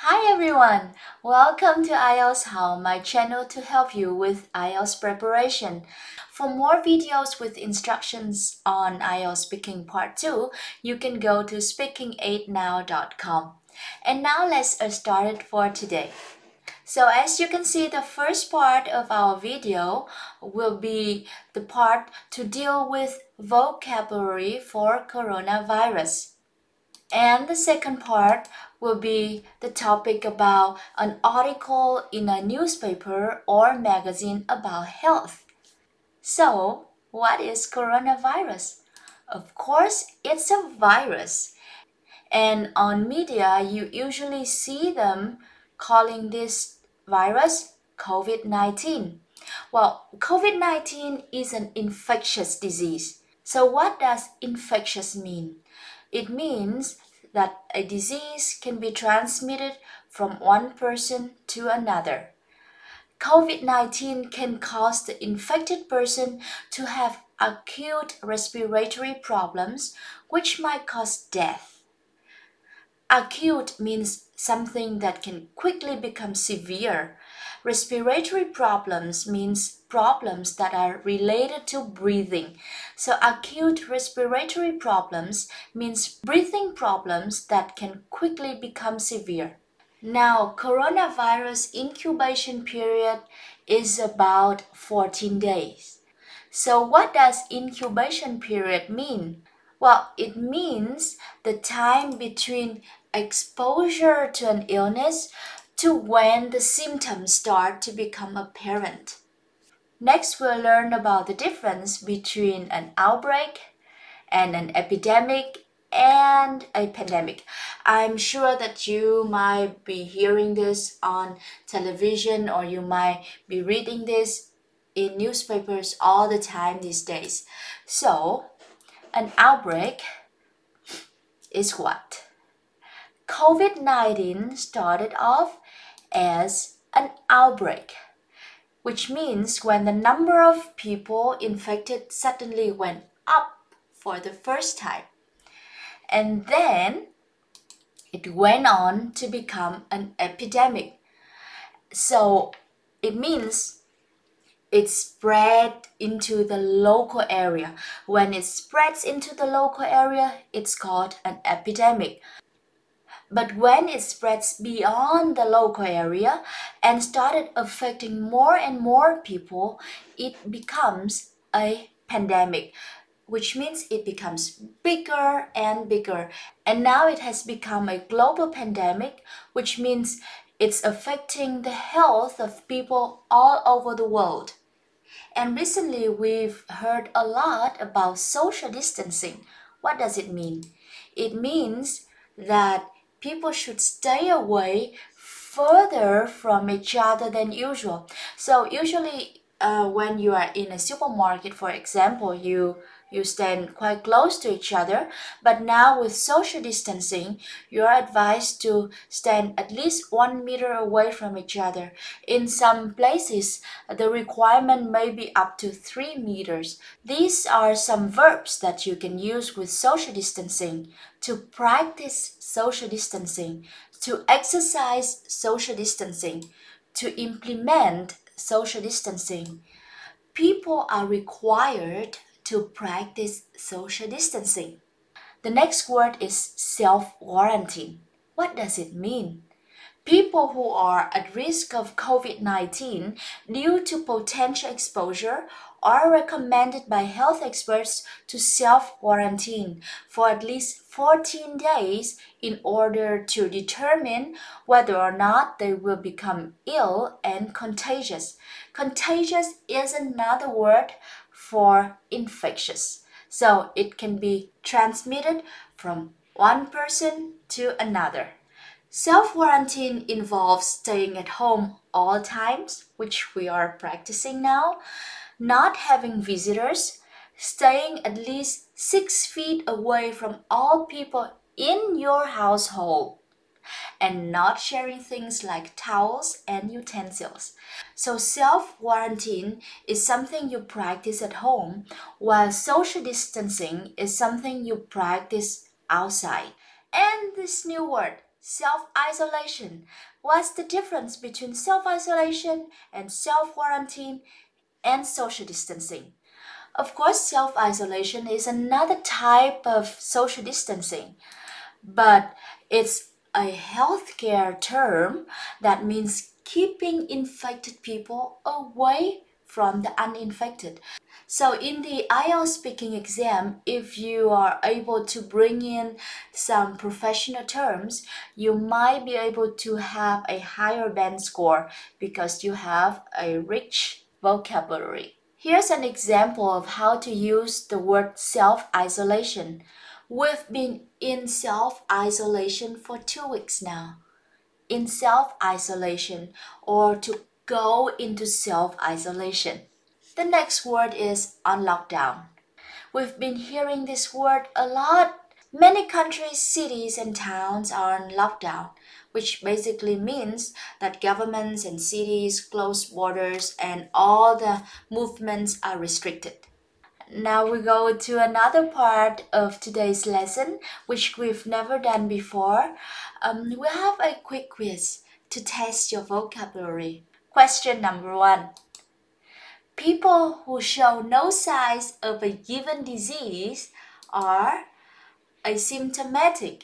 Hi everyone! Welcome to IELTShow, my channel to help you with IELTS preparation. For more videos with instructions on IELTS Speaking Part 2, you can go to speaking8now.com. And now let's get started for today. So as you can see, the first part of our video will be the part to deal with vocabulary for coronavirus. And the second part will be the topic about an article in a newspaper or magazine about health. So, what is coronavirus? Of course, it's a virus. And on media, you usually see them calling this virus COVID-19. Well, COVID-19 is an infectious disease. So what does infectious mean? It means that a disease can be transmitted from one person to another. COVID-19 can cause the infected person to have acute respiratory problems, which might cause death. Acute means something that can quickly become severe. Respiratory problems means problems that are related to breathing. So acute respiratory problems means breathing problems that can quickly become severe. Now, coronavirus incubation period is about 14 days. So what does incubation period mean? Well, it means the time between exposure to an illness to when the symptoms start to become apparent. Next, we'll learn about the difference between an outbreak and an epidemic and a pandemic. I'm sure that you might be hearing this on television or you might be reading this in newspapers all the time these days. So, an outbreak is what? COVID-19 started off as an outbreak, which means when the number of people infected suddenly went up for the first time. And then it went on to become an epidemic. So it means it spread into the local area. When it spreads into the local area, it's called an epidemic. But when it spreads beyond the local area and started affecting more and more people, it becomes a pandemic, which means it becomes bigger and bigger. And now it has become a global pandemic, which means it's affecting the health of people all over the world. And recently we've heard a lot about social distancing. What does it mean? It means that people should stay away further from each other than usual. So usually when you are in a supermarket, for example, you stand quite close to each other, but now with social distancing, you are advised to stand at least 1 meter away from each other. In some places, the requirement may be up to 3 meters. These are some verbs that you can use with social distancing: to practice social distancing, to exercise social distancing, to implement social distancing. People are required to practice social distancing. The next word is self-quarantine. What does it mean? People who are at risk of COVID-19 due to potential exposure are recommended by health experts to self-quarantine for at least 14 days in order to determine whether or not they will become ill and contagious. Contagious is another word for infectious. So it can be transmitted from one person to another. Self-quarantine involves staying at home all times, which we are practicing now, not having visitors, staying at least 6 feet away from all people in your household, and not sharing things like towels and utensils. So self-quarantine is something you practice at home, while social distancing is something you practice outside. And this new word, Self-isolation. What's the difference between self-isolation and self-quarantine and social distancing? Of course, self-isolation is another type of social distancing, but it's a healthcare term that means keeping infected people away from the uninfected. So in the IELTS speaking exam, if you are able to bring in some professional terms, you might be able to have a higher band score because you have a rich vocabulary. Here's an example of how to use the word self-isolation. We've been in self-isolation for 2 weeks now. In self-isolation, or to go into self-isolation. The next word is on lockdown. We've been hearing this word a lot. Many countries, cities, and towns are on lockdown, which basically means that governments and cities close borders and all the movements are restricted. Now we go to another part of today's lesson, which we've never done before. We have a quick quiz to test your vocabulary. Question number 1. People who show no signs of a given disease are asymptomatic,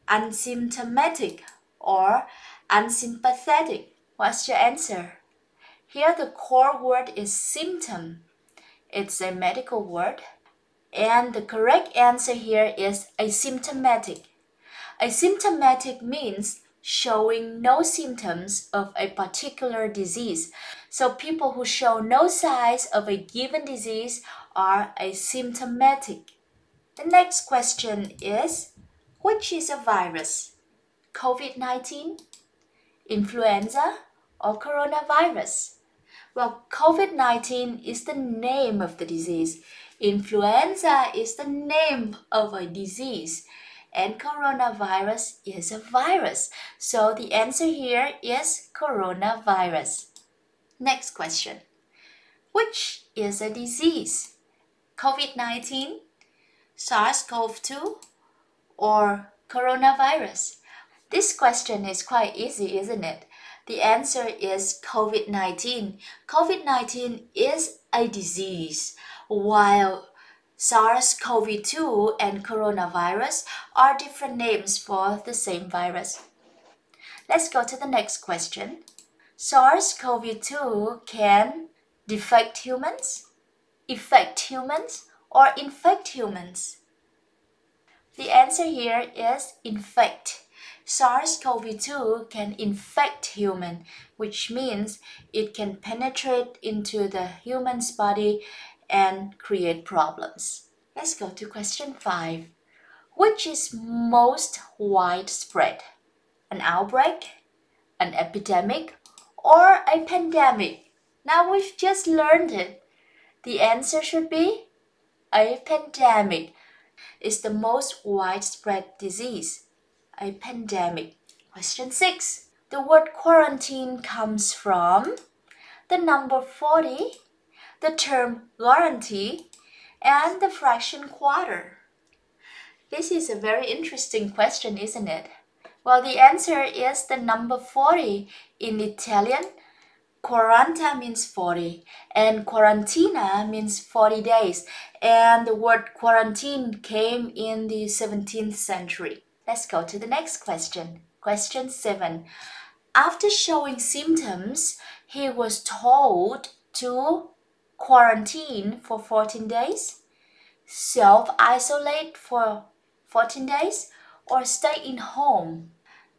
unsymptomatic, or unsympathetic. What's your answer? Here the core word is symptom. It's a medical word. And the correct answer here is asymptomatic. Asymptomatic means showing no symptoms of a particular disease. So people who show no signs of a given disease are asymptomatic. The next question is, which is a virus? COVID-19, influenza, or coronavirus? Well, COVID-19 is the name of the disease. Influenza is the name of a disease. And coronavirus is a virus. So the answer here is coronavirus. Next question. Which is a disease? COVID-19, SARS-CoV-2, or coronavirus? This question is quite easy, isn't it? The answer is COVID-19. COVID-19 is a disease, while SARS-CoV-2 and coronavirus are different names for the same virus. Let's go to the next question. SARS-CoV-2 can defect humans, affect humans, or infect humans? The answer here is infect. SARS-CoV-2 can infect human, which means it can penetrate into the human's body and create problems. Let's go to question 5. Which is most widespread? An outbreak, an epidemic, or a pandemic? Now we've just learned it. The answer should be a pandemic. It's the most widespread disease. A pandemic. Question 6. The word quarantine comes from the number 40, the term guarantee, and the fraction quarter. This is a very interesting question, isn't it? Well, the answer is the number 40. In Italian, quaranta means 40 and quarantina means 40 days. And the word quarantine came in the 17th century. Let's go to the next question. Question 7. After showing symptoms, he was told to quarantine for 14 days, self-isolate for 14 days, or stay in home.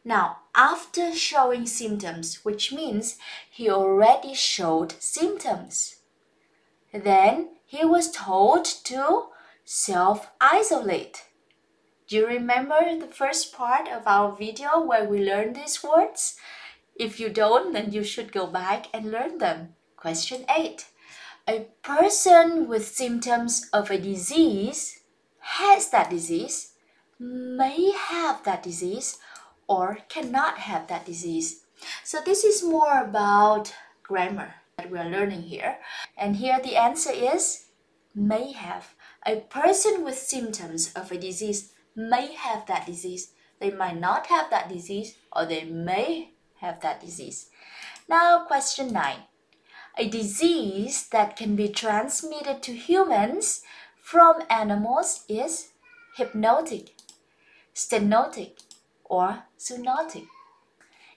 Now, after showing symptoms, which means he already showed symptoms, then he was told to self-isolate. Do you remember the first part of our video where we learned these words? If you don't, then you should go back and learn them. Question 8. A person with symptoms of a disease has that disease, may have that disease, or cannot have that disease. So this is more about grammar that we are learning here. And here the answer is may have. A person with symptoms of a disease may have that disease, they might not have that disease, or they may have that disease. Now, question 9. A disease that can be transmitted to humans from animals is hypnotic, stenotic, or zoonotic.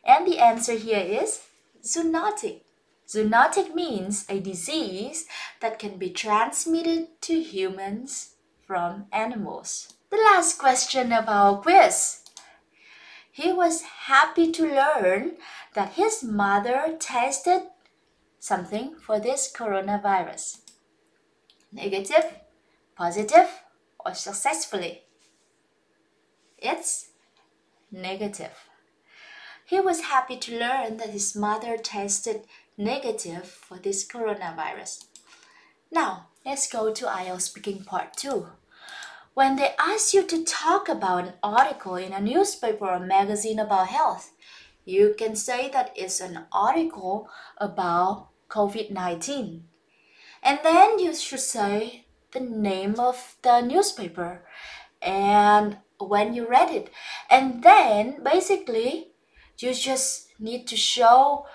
And the answer here is zoonotic. Zoonotic means a disease that can be transmitted to humans from animals. The last question of our quiz. He was happy to learn that his mother tested something for this coronavirus. Negative, positive, or successfully? It's negative. He was happy to learn that his mother tested negative for this coronavirus. Now, let's go to IELTS Speaking Part 2. When they ask you to talk about an article in a newspaper or magazine about health, you can say that it's an article about COVID-19. And then you should say the name of the newspaper and when you read it. And then, basically, you just need to show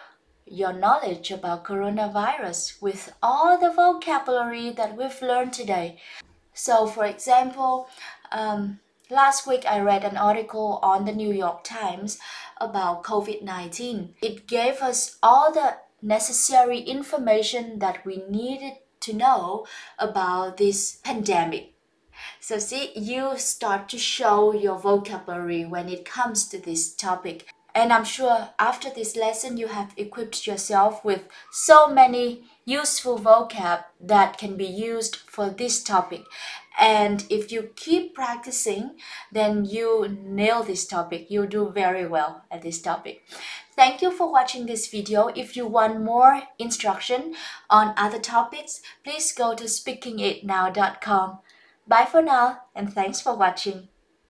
your knowledge about coronavirus with all the vocabulary that we've learned today. So, for example, last week I read an article on the New York Times about COVID-19. It gave us all the necessary information that we needed to know about this pandemic. So see, you start to show your vocabulary when it comes to this topic. And I'm sure after this lesson, you have equipped yourself with so many useful vocab that can be used for this topic. And if you keep practicing, then you nail this topic. You do very well at this topic. Thank you for watching this video. If you want more instruction on other topics, please go to speakingitnow.com. Bye for now, and thanks for watching.